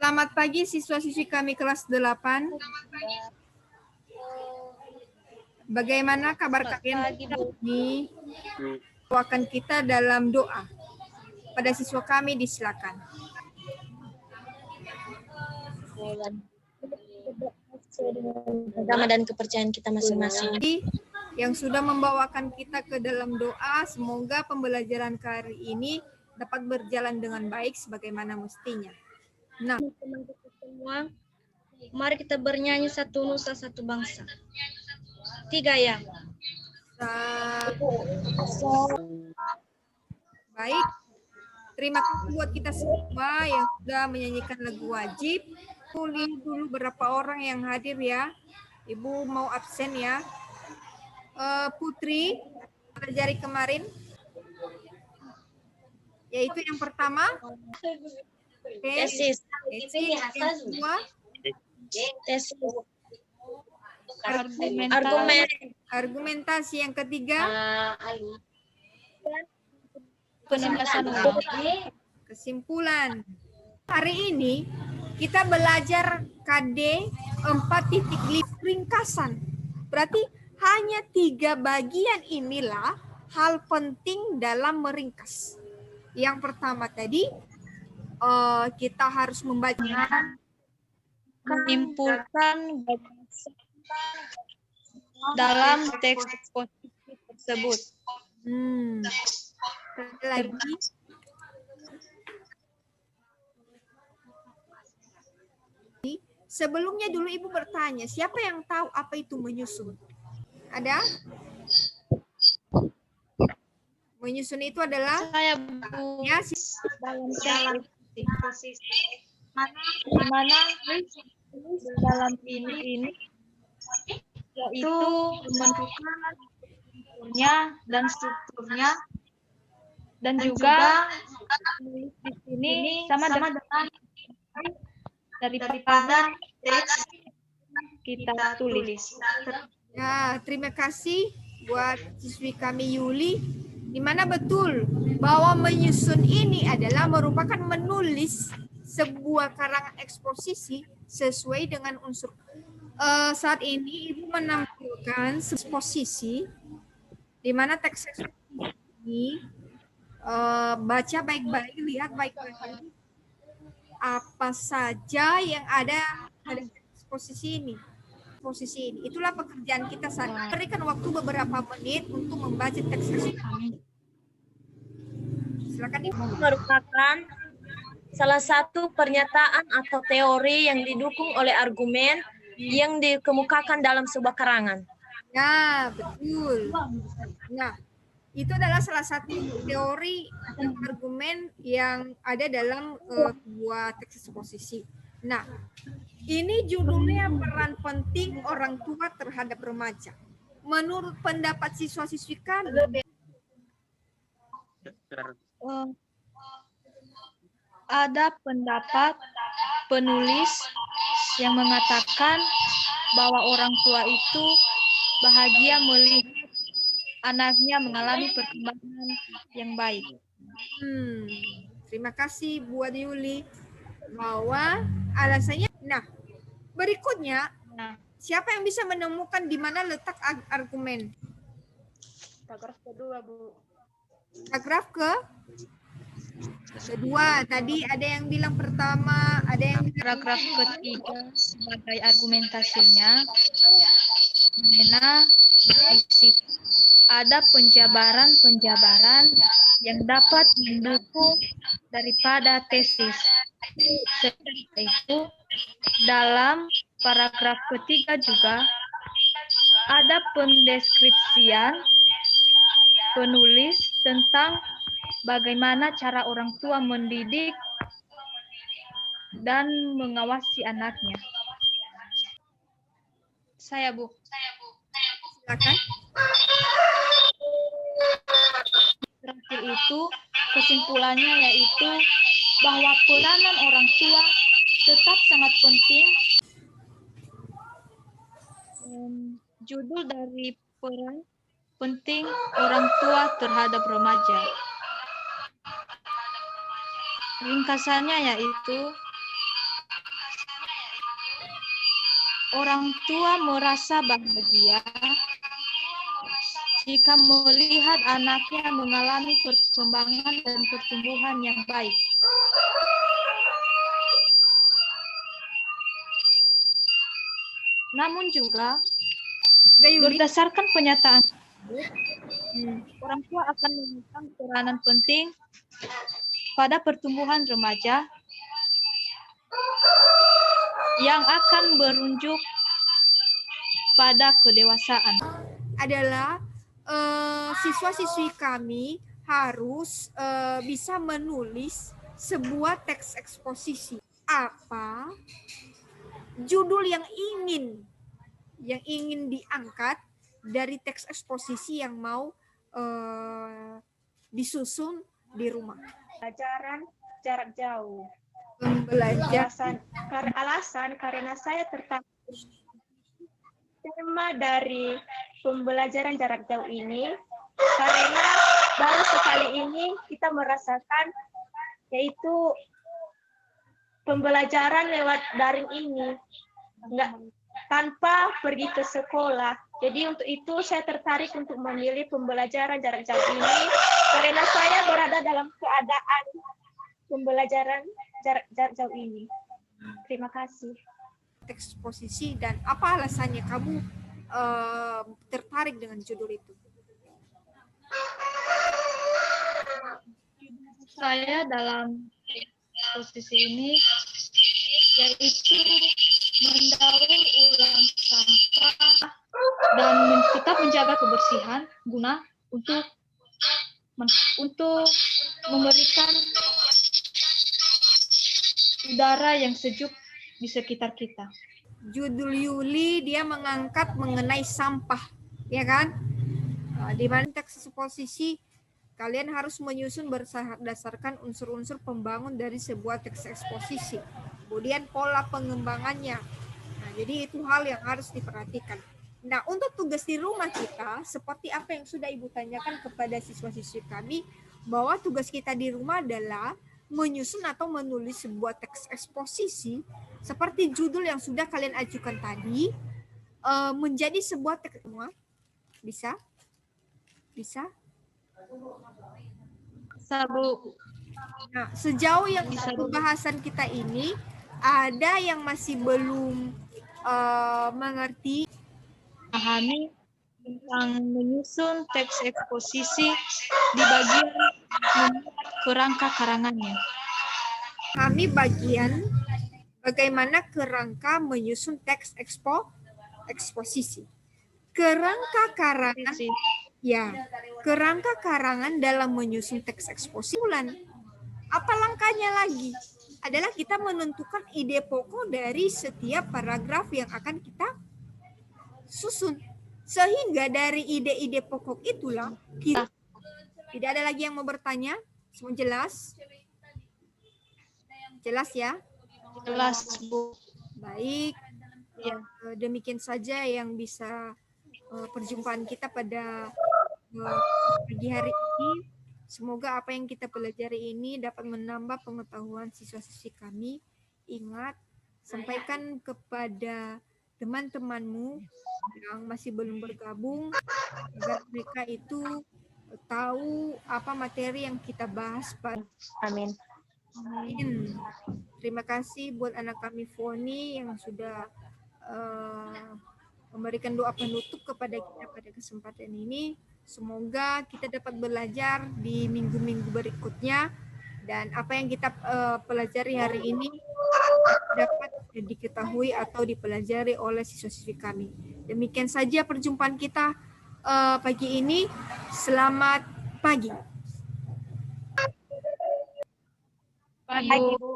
Selamat pagi siswa-siswi kami kelas 8. Bagaimana kabar kalian hari ini? Doakan kita dalam doa. Pada siswa kami disilakan. Agama dan kepercayaan kita masing-masing. Yang sudah membawakan kita ke dalam doa, semoga pembelajaran kali ini dapat berjalan dengan baik sebagaimana mestinya. Nah, Semua, mari kita bernyanyi satu nusa satu bangsa. 3 ya. Baik. Terima kasih buat kita semua yang sudah menyanyikan lagu wajib. Lihat dulu berapa orang yang hadir ya. Ibu mau absen ya. Putri, pelajari kemarin. Yaitu yang pertama. Tesis. Yang kedua. Tesis. Argumentasi. Yang ketiga. Penugasan. Kesimpulan. Hari ini kita belajar KD 4.5 ringkasan. Berarti hanya 3 bagian inilah hal penting dalam meringkas. Yang pertama tadi kita harus membaca, menyimpulkan dalam teks eksposisi tersebut. Lagi. Sebelumnya dulu Ibu bertanya, siapa yang tahu apa itu menyusun? Ada? Menyusun itu adalah Saya Bu, ya, dalam mana dalam ini yaitu menentukan strukturnya dan juga di sini sama dengan daripada teks kita tulis. Ya, terima kasih buat siswi kami Yuli, di mana betul bahwa menyusun ini adalah merupakan menulis sebuah karangan eksposisi sesuai dengan unsur. Saat ini Ibu menampilkan eksposisi di mana teks eksposisi ini baca baik-baik, lihat baik-baik apa saja yang ada pada eksposisi ini. Itulah pekerjaan kita saat ini. Berikan waktu beberapa menit untuk membaca teks eksposisi. Silakan Ibu. Merupakan salah satu pernyataan atau teori yang didukung oleh argumen yang dikemukakan dalam sebuah karangan. Ya, betul. Nah, itu adalah salah satu teori argumen yang ada dalam sebuah teks eksposisi. Nah, ini judulnya peran penting orang tua terhadap remaja. Menurut pendapat siswa-siswi kami, ada pendapat penulis yang mengatakan bahwa orang tua itu bahagia melihat anaknya mengalami perkembangan yang baik. Terima kasih buat Yuli bahwa alasannya. Nah, berikutnya, siapa yang bisa menemukan di mana letak argumen? Paragraf kedua, Bu. Paragraf kedua. Tadi ada yang bilang pertama, ada yang bilang paragraf ketiga sebagai argumentasinya, dimana di situ ada penjabaran yang dapat mendukung daripada tesis. Seperti itu, dalam paragraf ketiga juga ada pendeskripsian penulis tentang bagaimana cara orang tua mendidik dan mengawasi anaknya. Saya, Bu. silakan. Terakhir itu, kesimpulannya yaitu bahwa peranan orang tua tetap sangat penting. Judul dari peran penting orang tua terhadap remaja. Ringkasannya yaitu Orang tua merasa bahagia jika melihat anaknya mengalami perkembangan dan pertumbuhan yang baik. Namun juga, Udah, Yuli? berdasarkan pernyataan orang tua akan memegang peranan penting pada pertumbuhan remaja yang akan berunjuk pada kedewasaan. Adalah siswa-siswi kami harus bisa menulis sebuah teks eksposisi. Apa judul yang ingin diangkat dari teks eksposisi yang mau disusun di rumah. Pembelajaran jarak jauh. Pembelajaran Alasan karena saya tertarik tema dari pembelajaran jarak jauh ini karena baru sekali ini kita merasakan yaitu pembelajaran lewat daring ini tanpa pergi ke sekolah. Jadi untuk itu saya tertarik untuk memilih pembelajaran jarak jauh ini karena saya berada dalam keadaan pembelajaran jarak jauh ini. Terima kasih. eksposisi dan apa alasannya kamu tertarik dengan judul itu? Saya dalam posisi ini yaitu mendaur ulang sampah dan tetap menjaga kebersihan guna untuk memberikan udara yang sejuk di sekitar kita. Judul Yuli dia mengangkat mengenai sampah, ya kan? Di mana teks eksposisi kalian harus menyusun berdasarkan unsur-unsur pembangun dari sebuah teks eksposisi. Kemudian pola pengembangannya. Nah, jadi itu hal yang harus diperhatikan. Nah, untuk tugas di rumah kita, seperti apa yang sudah Ibu tanyakan kepada siswa-siswi kami, bahwa tugas kita di rumah adalah menyusun atau menulis sebuah teks eksposisi seperti judul yang sudah kalian ajukan tadi menjadi sebuah teks. Bisa? Bu. Nah, sejauh yang pembahasan kita ini ada yang masih belum mengerti, Pahami tentang menyusun teks eksposisi di bagian membuat kerangka karangannya. kami bagian bagaimana kerangka menyusun teks eksposisi. Kerangka karangan, ya, kerangka karangan dalam menyusun teks eksposisi. Apa langkahnya lagi? Adalah kita menentukan ide pokok dari setiap paragraf yang akan kita susun. Sehingga dari ide-ide pokok itulah kita. Tidak ada lagi yang mau bertanya? Semua jelas? Jelas ya? Jelas, Bu. Baik. Ya, demikian saja yang bisa perjumpaan kita pada pagi hari ini. Semoga apa yang kita pelajari ini dapat menambah pengetahuan siswa-siswi kami. Ingat, sampaikan kepada teman-temanmu yang masih belum bergabung agar mereka itu tahu apa materi yang kita bahas pada. Amin. Amin. Terima kasih buat anak kami Foni yang sudah memberikan doa penutup kepada kita pada kesempatan ini. Semoga kita dapat belajar di minggu-minggu berikutnya dan apa yang kita pelajari hari ini dapat diketahui atau dipelajari oleh siswa-siswi kami. Demikian saja perjumpaan kita pagi ini. Selamat pagi. Pagi, Bu.